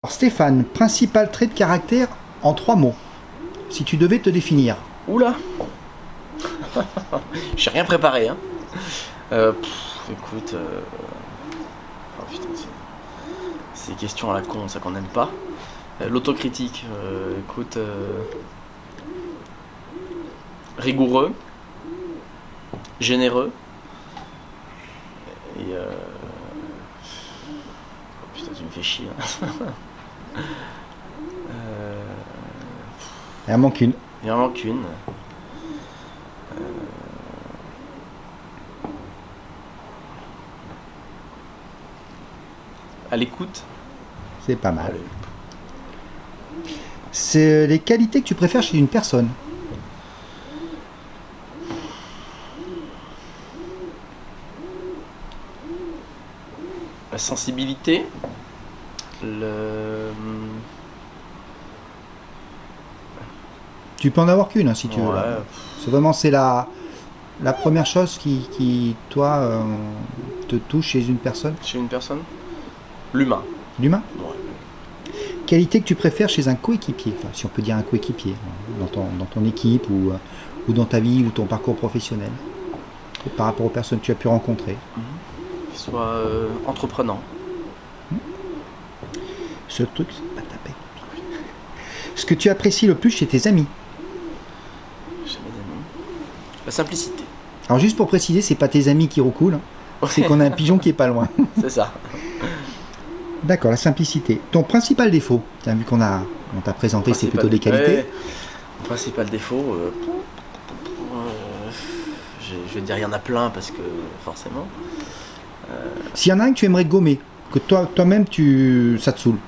Alors, Stéphane, principal trait de caractère en 3 mots, si tu devais te définir. Oula. J'ai rien préparé, hein. Écoute... Oh putain, c'est des questions à la con, ça qu'on n'aime pas. L'autocritique, écoute... rigoureux, généreux, et... Oh putain, tu me fais chier. Hein. Il en manque une. Il en manque une. À l'écoute. C'est pas mal. Allez. C'est les qualités que tu préfères chez une personne. La sensibilité, Tu peux en avoir qu'une hein, si tu veux. Ouais. C'est vraiment la première chose qui toi, te touche chez une personne. Chez une personne, l'humain. L'humain. Ouais. Qualité que tu préfères chez un coéquipier, enfin, si on peut dire un coéquipier, dans ton équipe ou dans ta vie ou ton parcours professionnel, par rapport aux personnes que tu as pu rencontrer. Qu'il soit entreprenant. Ce truc, c'est pas taper. Ce que tu apprécies le plus chez tes amis. Chez mes amis. La simplicité. Alors juste pour préciser, c'est pas tes amis qui roucoulent, hein. C'est qu'on a un pigeon qui est pas loin. C'est ça. D'accord, la simplicité. Ton principal défaut, tiens, vu on t'a présenté, c'est plutôt des qualités. Ouais. Mon principal défaut, je vais dire il y en a plein parce que forcément. S'il y en a un que tu aimerais gommer, que toi-même ça te saoule.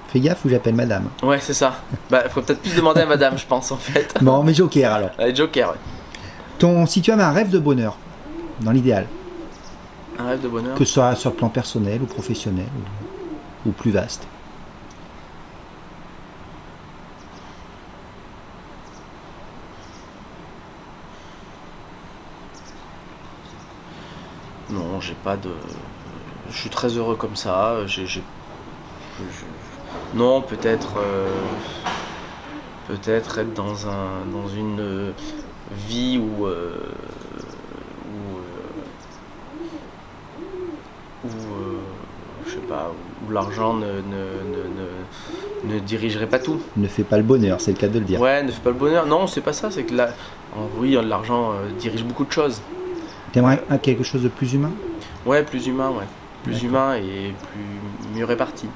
Fais gaffe ou j'appelle madame. Ouais, c'est ça. Bah, faut peut-être plus demander à madame, je pense, en fait. Bon, mais joker alors. Allez, Joker, ouais. Si tu avais un rêve de bonheur, dans l'idéal, Un rêve de bonheur. que ce soit sur le plan personnel ou professionnel, ou plus vaste. Non, j'ai pas de... Je suis très heureux comme ça. Non, peut-être être dans une vie où je sais pas, où l'argent ne dirigerait pas tout. Ne fais pas le bonheur, c'est le cas de le dire. Ouais, ne fait pas le bonheur. Non, c'est pas ça. C'est que oui, l'argent dirige beaucoup de choses. T'aimerais quelque chose de plus humain? Ouais, plus humain, ouais. Plus D'accord. humain et mieux réparti.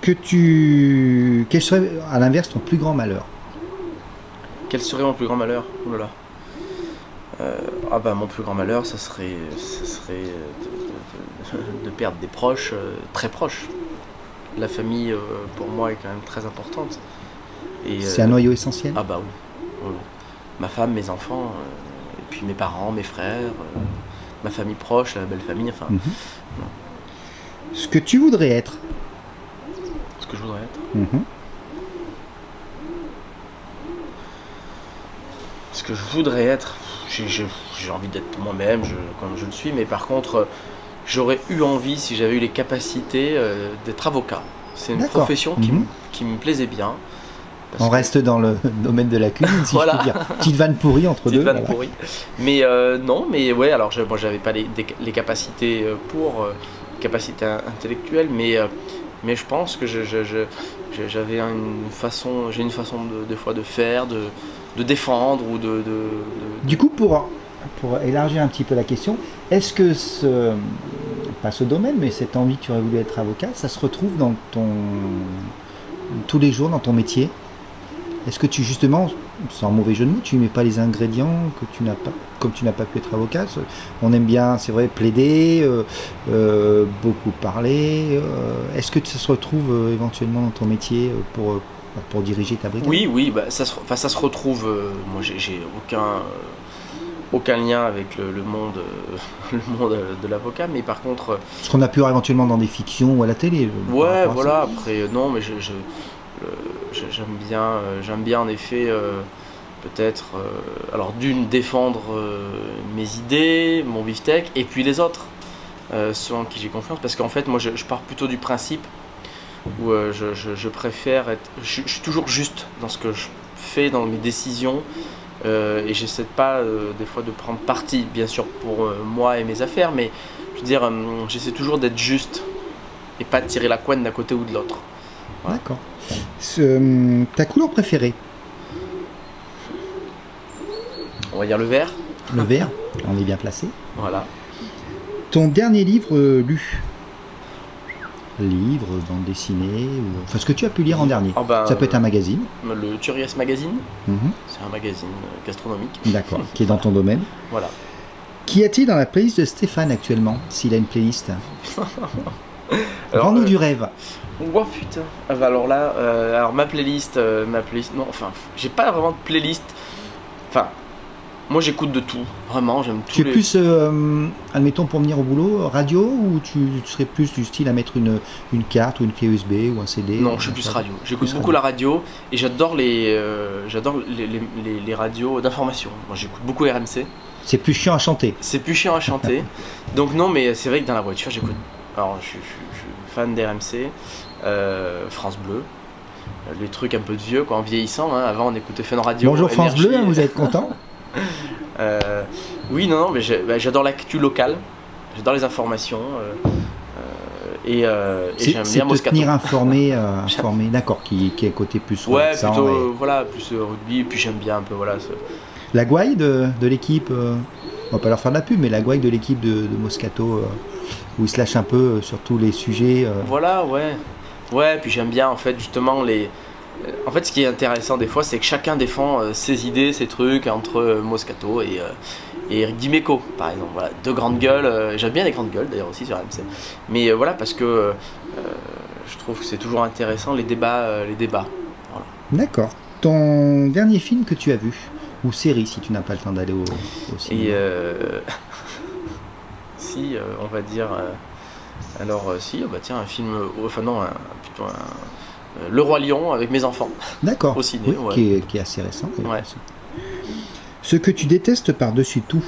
Quel serait, à l'inverse, ton plus grand malheur? Quel serait mon plus grand malheur? Oh là là. Ah bah mon plus grand malheur, ça serait de perdre des proches, très proches. La famille, pour moi, est quand même très importante. Et, C'est un noyau essentiel? Ah bah oui. Oui, oui. Ma femme, mes enfants, et puis mes parents, mes frères, ma famille proche, la belle famille, enfin, Mhm. Ce que tu voudrais être? ce que je voudrais être. Mhm. Ce que je voudrais être, j'ai envie d'être moi-même, comme je le suis, mais par contre, j'aurais eu envie, si j'avais eu les capacités, d'être avocat. C'est une D'accord. profession qui me plaisait bien. On reste dans le domaine de la cuisine, si Voilà. je peux dire. Petite vanne pourrie entre Petite deux. vanne Voilà. pourrie. Mais non, mais ouais, alors moi j'avais pas les capacités capacités intellectuelles, mais je pense que j'avais j'ai une façon des fois de faire, de défendre ou Du coup, pour élargir un petit peu la question, est-ce que pas ce domaine, mais cette envie que tu aurais voulu être avocat, ça se retrouve dans tous les jours dans ton métier? Est-ce que tu, justement, sans mauvais jeu de mots, tu mets pas les ingrédients que tu n'as pas, comme tu n'as pas pu être avocat? On aime bien, c'est vrai, plaider, beaucoup parler. Est-ce que ça se retrouve éventuellement dans ton métier pour diriger ta brigade? Oui, bah, ça se retrouve. Moi, j'ai aucun lien avec le monde, le monde de l'avocat, mais par contre, Ce qu'on a pu voir éventuellement dans des fictions ou à la télé. par ouais, rapport à ça. voilà. Après, non, mais j'aime bien en effet peut-être, alors d'une défendre mes idées, mon beefsteak, et puis les autres, ceux en qui j'ai confiance, parce qu'en fait moi je pars plutôt du principe où je préfère être, je suis toujours juste dans ce que je fais, dans mes décisions, et j'essaie pas des fois de prendre parti, bien sûr pour moi et mes affaires, mais je veux dire, j'essaie toujours d'être juste et pas de tirer la couenne d'un côté ou de l'autre. Voilà. D'accord. Ta couleur préférée? On va dire le vert. Le vert, on est bien placé. Voilà. Ton dernier livre lu? Livre, bande dessinée, ou... enfin ce que tu as pu lire en dernier. Ça peut être un magazine. Le Curious Magazine, Mhm. c'est un magazine gastronomique. D'accord, qui est dans ton domaine. Voilà. Qu'y a-t-il dans la playlist de Stéphane actuellement, s'il a une playlist? Alors, Vends-nous du rêve. Oh putain. Ah bah alors là, alors ma playlist, non, enfin, j'ai pas vraiment de playlist. Enfin, moi j'écoute de tout, vraiment, j'aime tout. Tu es plus, admettons, pour venir au boulot, radio, ou tu serais plus du style à mettre une carte ou une clé USB ou un CD? Non, je suis plus radio. J'écoute beaucoup la radio et j'adore les radios d'information. Moi j'écoute beaucoup RMC. C'est plus chiant à chanter. C'est plus chiant à chanter. Donc non, mais c'est vrai que dans la voiture j'écoute. Alors je suis fan d'RMC, France Bleu. Les trucs un peu de vieux, quoi, en vieillissant. Hein. Avant on écoutait Fun Radio. Bonjour France Énergie. Bleu, hein, vous êtes content? Oui, non, mais j'adore l'actu locale, j'adore les informations et j'aime bien Moscato. C'est te tenir informé, d'accord, qui est côté plus ouais, relaxant plutôt voilà, plus rugby, et puis j'aime bien un peu voilà. La gouaille de l'équipe, on va pas leur faire de la pub, mais la gouaille de l'équipe de Moscato, où ils se lâchent un peu sur tous les sujets. Voilà, ouais, puis j'aime bien en fait justement les. En fait, ce qui est intéressant des fois, c'est que chacun défend ses idées, ses trucs entre Moscato et Eric Dimeco, par exemple. Voilà, deux grandes gueules. J'aime bien les grandes gueules d'ailleurs aussi sur RMC. Mais voilà, parce que je trouve que c'est toujours intéressant les débats. Voilà. D'accord. Ton dernier film que tu as vu, ou série si tu n'as pas le temps d'aller au cinéma. Et si, on va dire. Alors, si, bah tiens, un film. Enfin, non, plutôt un. Le Roi Lion avec mes enfants. D'accord. Au ciné, oui, ouais. qui est assez récent. Ouais. Ce que tu détestes par-dessus tout.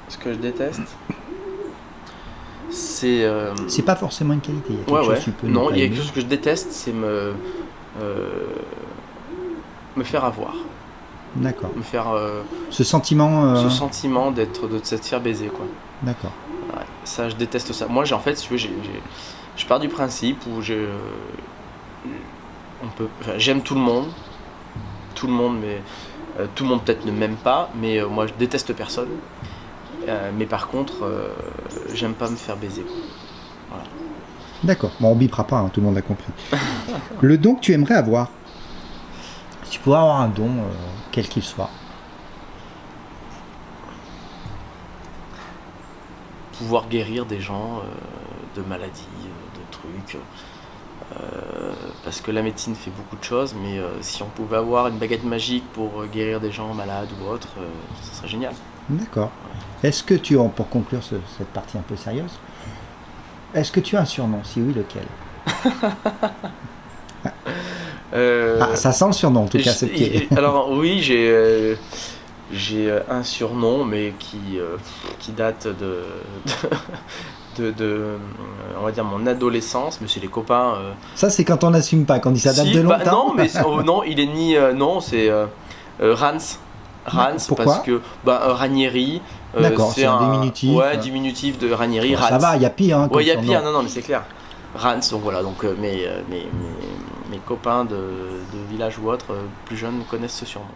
Ce que je déteste, c'est. C'est pas forcément une qualité. Il y a quelque chose que tu peux non, il y a aimer. quelque chose que je déteste, c'est me faire avoir. D'accord. Me faire. Ce sentiment. Ce sentiment de se faire baiser, quoi. D'accord. Ouais, ça, je déteste ça. Moi, en fait, si tu veux, je pars du principe où j'aime tout le monde, mais tout le monde peut-être ne m'aime pas, mais moi je déteste personne. Mais par contre, j'aime pas me faire baiser. Voilà. D'accord. Bon, on bipera pas, hein, tout le monde a compris. Le don que tu aimerais avoir. Si tu pouvais avoir un don, quel qu'il soit. Pouvoir guérir des gens de maladies, de trucs. Parce que la médecine fait beaucoup de choses, mais si on pouvait avoir une baguette magique pour guérir des gens malades ou autres, ça serait génial. D'accord. Est-ce que tu as, pour conclure cette partie un peu sérieuse, est-ce que tu as un surnom? Si oui, lequel? Ça sent le surnom, en tout cas. Alors oui, j'ai un surnom, mais qui date de on va dire mon adolescence, mais c'est les copains. Ça, c'est quand on n'assume pas, quand on dit ça date de longtemps. Non, mais non, il est ni non, c'est Rans. Pourquoi? Parce que Ranieri. D'accord, c'est un diminutif. Ouais, diminutif de Ranieri. Bon, ça va, il y a pire. Hein, ouais, il y a pire. Non, mais c'est clair. Rans, donc voilà, donc mes copains de village ou autres, plus jeunes, connaissent ce surnom.